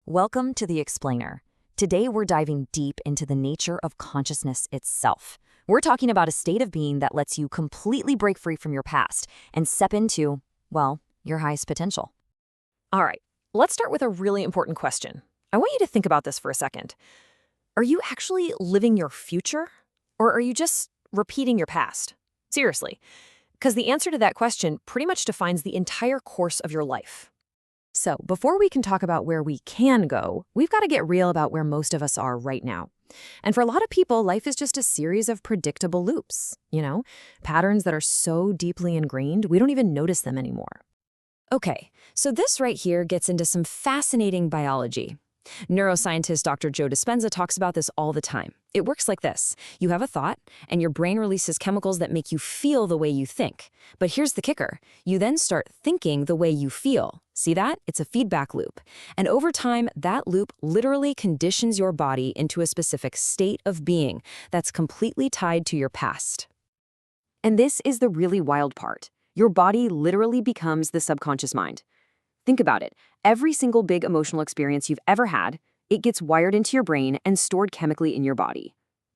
Welcome to The Explainer. Today we're diving deep into the nature of consciousness itself. We're talking about a state of being that lets you completely break free from your past and step into, well, your highest potential. All right, let's start with a really important question. I want you to think about this for a second. Are you actually living your future, or are you just repeating your past? Seriously, because the answer to that question pretty much defines the entire course of your life. So, before we can talk about where we can go, we've got to get real about where most of us are right now. And for a lot of people, life is just a series of predictable loops, patterns that are so deeply ingrained, we don't even notice them anymore. Okay, so this right here gets into some fascinating biology. Neuroscientist Dr. Joe Dispenza talks about this all the time. It works like this. You have a thought, and your brain releases chemicals that make you feel the way you think. But here's the kicker. You then start thinking the way you feel. See that? It's a feedback loop. And over time, that loop literally conditions your body into a specific state of being that's completely tied to your past. And this is the really wild part. Your body literally becomes the subconscious mind. Think about it. Every single big emotional experience you've ever had, it gets wired into your brain and stored chemically in your body.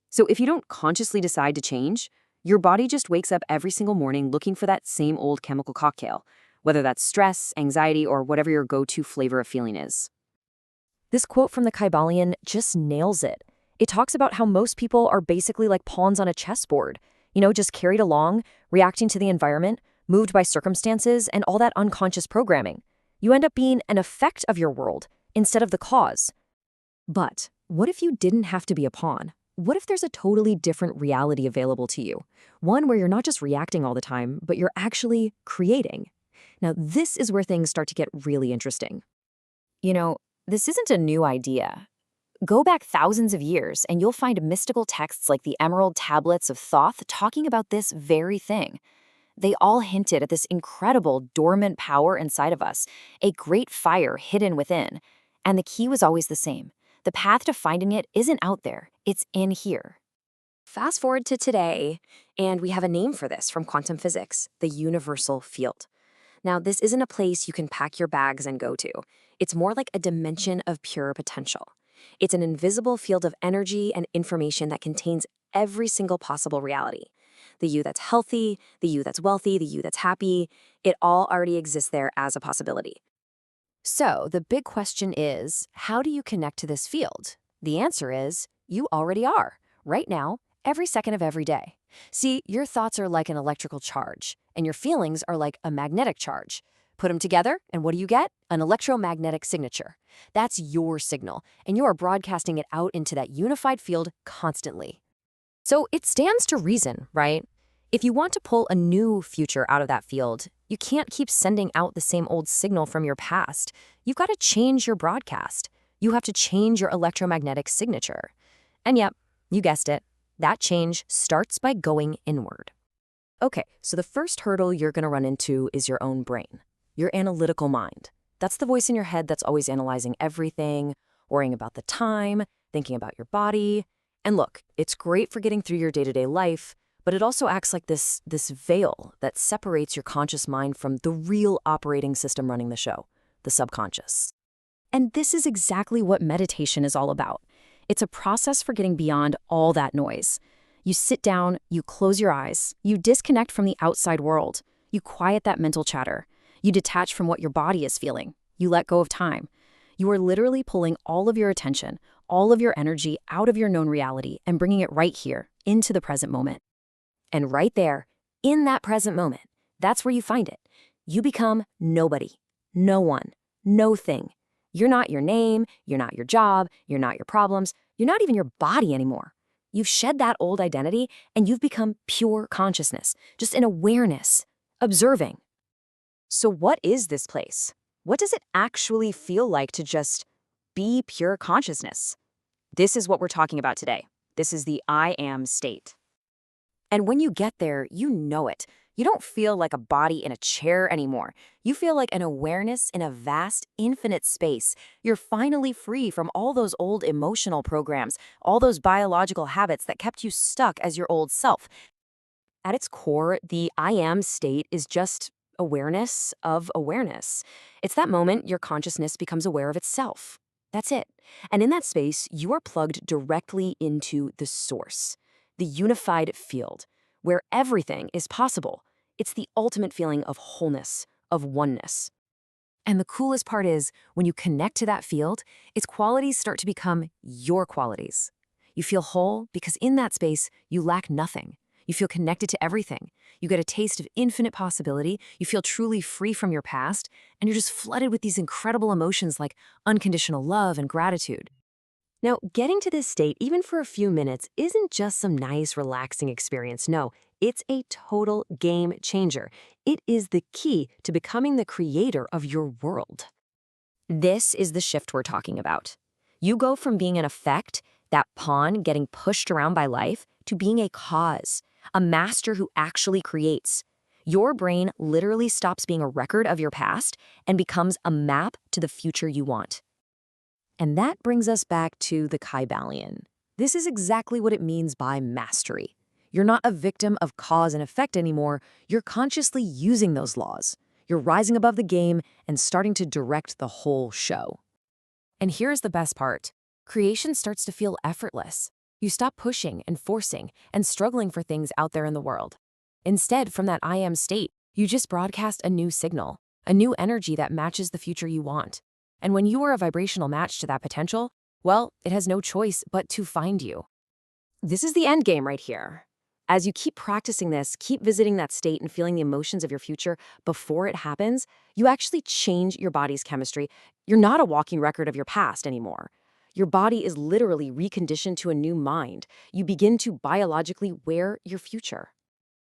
So if you don't consciously decide to change, your body just wakes up every single morning looking for that same old chemical cocktail, whether that's stress, anxiety, or whatever your go-to flavor of feeling is. This quote from the Kybalion just nails it. It talks about how most people are basically like pawns on a chessboard, just carried along, reacting to the environment, moved by circumstances, and all that unconscious programming. You end up being an effect of your world instead of the cause. But what if you didn't have to be a pawn? What if there's a totally different reality available to you? One where you're not just reacting all the time, but you're actually creating. Now, this is where things start to get really interesting. This isn't a new idea. Go back thousands of years, and you'll find mystical texts like the Emerald Tablets of Thoth talking about this very thing. They all hinted at this incredible dormant power inside of us, a great fire hidden within. And the key was always the same. The path to finding it isn't out there, it's in here. Fast forward to today, and we have a name for this from quantum physics, the universal field. Now, this isn't a place you can pack your bags and go to. It's more like a dimension of pure potential. It's an invisible field of energy and information that contains every single possible reality. The you that's healthy, the you that's wealthy, the you that's happy, it all already exists there as a possibility. So the big question is, how do you connect to this field? The answer is, you already are, right now, every second of every day. See, your thoughts are like an electrical charge, and your feelings are like a magnetic charge. Put them together, and what do you get? An electromagnetic signature. That's your signal, and you are broadcasting it out into that unified field constantly. So it stands to reason, right? If you want to pull a new future out of that field, you can't keep sending out the same old signal from your past. You've got to change your broadcast. You have to change your electromagnetic signature. And yep, you guessed it, that change starts by going inward. Okay, so the first hurdle you're going to run into is your own brain, your analytical mind. That's the voice in your head that's always analyzing everything, worrying about the time, thinking about your body. And look, it's great for getting through your day-to-day life, but it also acts like this veil that separates your conscious mind from the real operating system running the show, the subconscious. And this is exactly what meditation is all about. It's a process for getting beyond all that noise. You sit down, you close your eyes, you disconnect from the outside world, you quiet that mental chatter, you detach from what your body is feeling, you let go of time. You are literally pulling all of your attention, all of your energy out of your known reality and bringing it right here into the present moment. And right there, in that present moment, that's where you find it. You become nobody, no one, no thing. You're not your name, you're not your job, you're not your problems, you're not even your body anymore. You've shed that old identity and you've become pure consciousness, just an awareness, observing. So what is this place? What does it actually feel like to just be pure consciousness? This is what we're talking about today. This is the I am state. And when you get there, you know it. You don't feel like a body in a chair anymore. You feel like an awareness in a vast, infinite space. You're finally free from all those old emotional programs, all those biological habits that kept you stuck as your old self. At its core, the I am state is just awareness of awareness. It's that moment your consciousness becomes aware of itself. That's it. And in that space, you are plugged directly into the source, the unified field, where everything is possible. It's the ultimate feeling of wholeness, of oneness. And the coolest part is, when you connect to that field, its qualities start to become your qualities. You feel whole because in that space, you lack nothing. You feel connected to everything. You get a taste of infinite possibility. You feel truly free from your past. And you're just flooded with these incredible emotions like unconditional love and gratitude. Now, getting to this state, even for a few minutes, isn't just some nice, relaxing experience. No, it's a total game changer. It is the key to becoming the creator of your world. This is the shift we're talking about. You go from being an effect, that pawn getting pushed around by life, to being a cause, a master who actually creates. Your brain literally stops being a record of your past and becomes a map to the future you want. And that brings us back to the Kybalion. This is exactly what it means by mastery. You're not a victim of cause and effect anymore. You're consciously using those laws. You're rising above the game and starting to direct the whole show. And here's the best part. Creation starts to feel effortless. You stop pushing and forcing and struggling for things out there in the world. Instead, from that I am state, you just broadcast a new signal, a new energy that matches the future you want. And when you are a vibrational match to that potential, well, it has no choice but to find you. This is the end game right here. As you keep practicing this, keep visiting that state and feeling the emotions of your future before it happens, you actually change your body's chemistry. You're not a walking record of your past anymore. Your body is literally reconditioned to a new mind. You begin to biologically wear your future.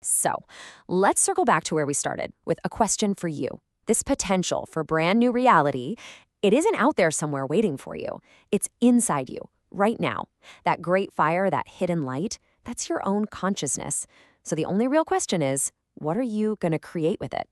So, let's circle back to where we started with a question for you. This potential for brand new reality, it isn't out there somewhere waiting for you. It's inside you, right now. That great fire, that hidden light, that's your own consciousness. So the only real question is, what are you going to create with it?